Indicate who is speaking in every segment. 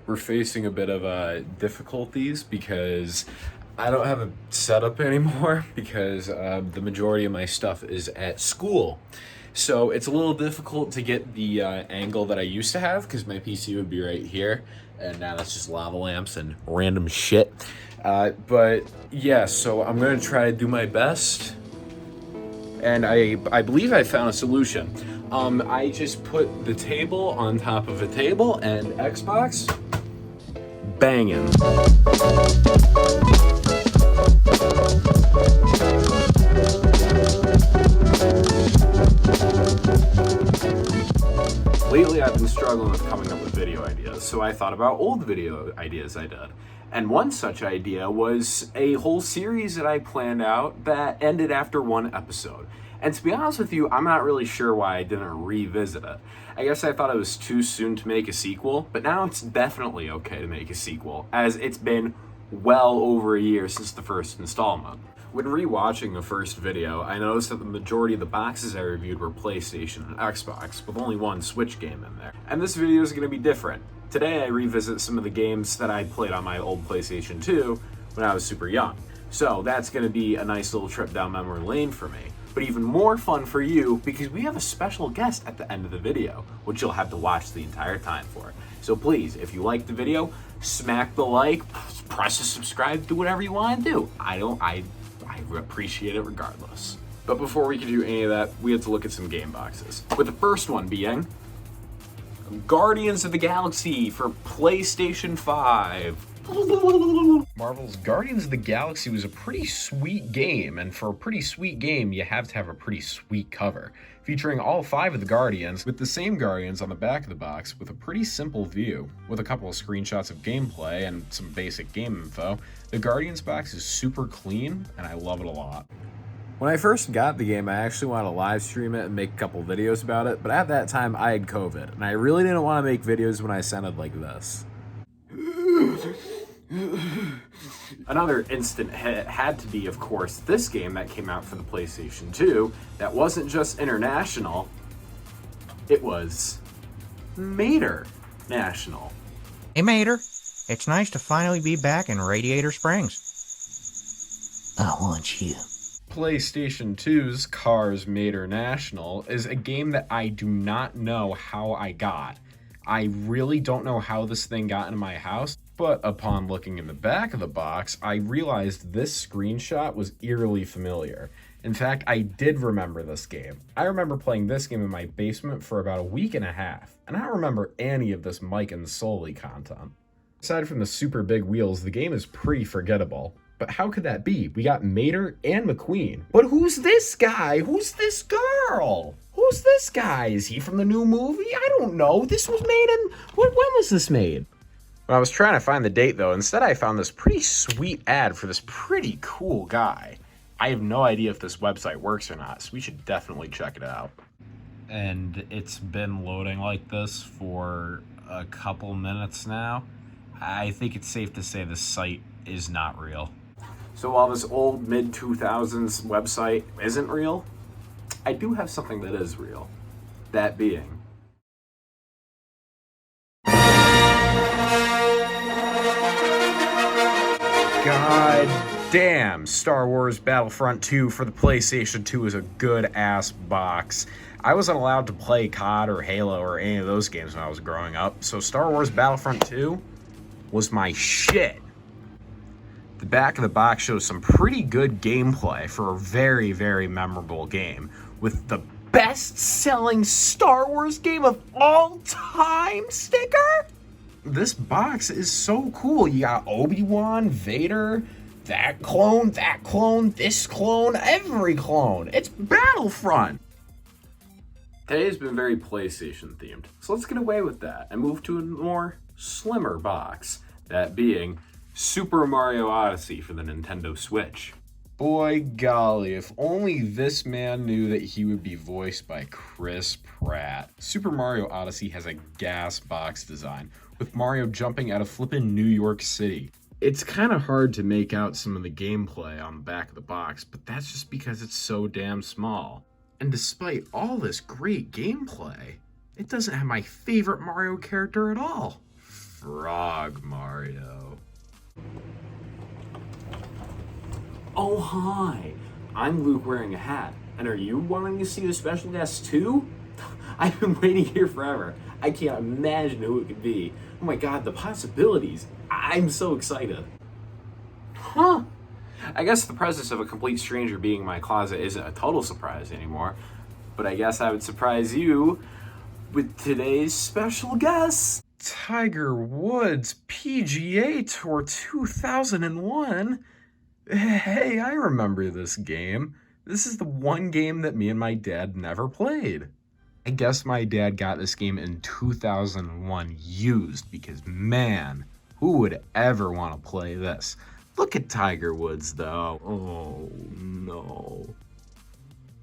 Speaker 1: we're facing a bit of difficulties because I don't have a setup anymore because the majority of my stuff is at school. So it's a little difficult to get the angle that I used to have because my PC would be right here, and now that's just lava lamps and random shit. But yeah, so I'm gonna try to do my best, and I believe I found a solution. I just put the table on top of a table and Xbox banging. Lately, I've been struggling with coming up with video ideas, so I thought about old video ideas I did. And one such idea was a whole series that I planned out that ended after one episode. And to be honest with you, I'm not really sure why I didn't revisit it. I guess I thought it was too soon to make a sequel, but now it's definitely okay to make a sequel, as it's been well over a year since the first installment. When rewatching the first video, I noticed that the majority of the boxes I reviewed were PlayStation and Xbox, with only one Switch game in there. And this video is going to be different. Today I revisit some of the games that I played on my old PlayStation 2 when I was super young. So that's going to be a nice little trip down memory lane for me. But even more fun for you because we have a special guest at the end of the video, which you'll have to watch the entire time for. So please, if you like the video, smack the like, press the subscribe, do whatever you want to do. I appreciate it regardless. But before we can do any of that, we have to look at some game boxes. With the first one being Guardians of the Galaxy for PlayStation 5. Marvel's Guardians of the Galaxy was a pretty sweet game, and for a pretty sweet game, you have to have a pretty sweet cover, featuring all 5 of the Guardians, with the same Guardians on the back of the box, with a pretty simple view. With a couple of screenshots of gameplay and some basic game info, the Guardians box is super clean, and I love it a lot. When I first got the game, I actually wanted to live stream it and make a couple videos about it, but at that time I had COVID, and I really didn't want to make videos when I sounded like this. Another instant hit had to be, of course, this game that came out for the PlayStation 2 that wasn't just international, it was Mater National.
Speaker 2: Hey Mater, it's nice to finally be back in Radiator Springs. I want you.
Speaker 1: PlayStation 2's Cars Mater National is a game that I do not know how I got. I really don't know how this thing got into my house, but upon looking in the back of the box, I realized this screenshot was eerily familiar. In fact, I did remember this game. I remember playing this game in my basement for about a week and a half, and I don't remember any of this Mike and Sully content. Aside from the super big wheels, the game is pretty forgettable. But how could that be? We got Mater and McQueen. But who's this guy? Who's this girl? Who's this guy? Is he from the new movie? I don't know. This was made in... When was this made? When I was trying to find the date, though, instead I found this pretty sweet ad for this pretty cool guy. I have no idea if this website works or not, so we should definitely check it out. And it's been loading like this for a couple minutes now. I think it's safe to say this site is not real. So while this old mid-2000s website isn't real, I do have something that is real. That being... God damn, Star Wars Battlefront 2 for the PlayStation 2 is a good-ass box. I wasn't allowed to play COD or Halo or any of those games when I was growing up, so Star Wars Battlefront 2 was my shit. The back of the box shows some pretty good gameplay for a very, very memorable game, with the best-selling Star Wars game of all time sticker? This box is so cool. You got Obi-Wan, Vader, that clone, this clone, every clone. It's Battlefront. Today has been very PlayStation themed, so let's get away with that and move to a more slimmer box, that being Super Mario Odyssey for the Nintendo Switch. Boy golly, if only this man knew that he would be voiced by Chris Pratt. Super Mario Odyssey has a gas box design, with Mario jumping out of flippin' New York City. It's kind of hard to make out some of the gameplay on the back of the box, but that's just because it's so damn small. And despite all this great gameplay, it doesn't have my favorite Mario character at all. Frog. dog, Mario. Oh, hi. I'm Luke wearing a hat. And are you wanting to see the special guest too? I've been waiting here forever. I can't imagine who it could be. Oh my god, the possibilities. I'm so excited. Huh. I guess the presence of a complete stranger being in my closet isn't a total surprise anymore. But I guess I would surprise you with today's special guest. Tiger Woods PGA Tour 2001. Hey, I remember this game. This is the one game that me and my dad never played. I guess my dad got this game in 2001 used because, man, who would ever want to play this? Look at Tiger Woods, though. Oh, no.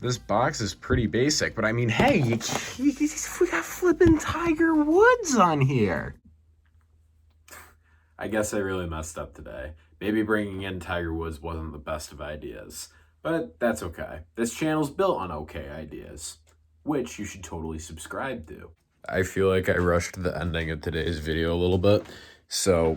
Speaker 1: This box is pretty basic, but I mean, hey, we got flipping Tiger Woods on here. I guess I really messed up today. Maybe bringing in Tiger Woods wasn't the best of ideas, but that's okay. This channel's built on okay ideas, which you should totally subscribe to. I feel like I rushed the ending of today's video a little bit, so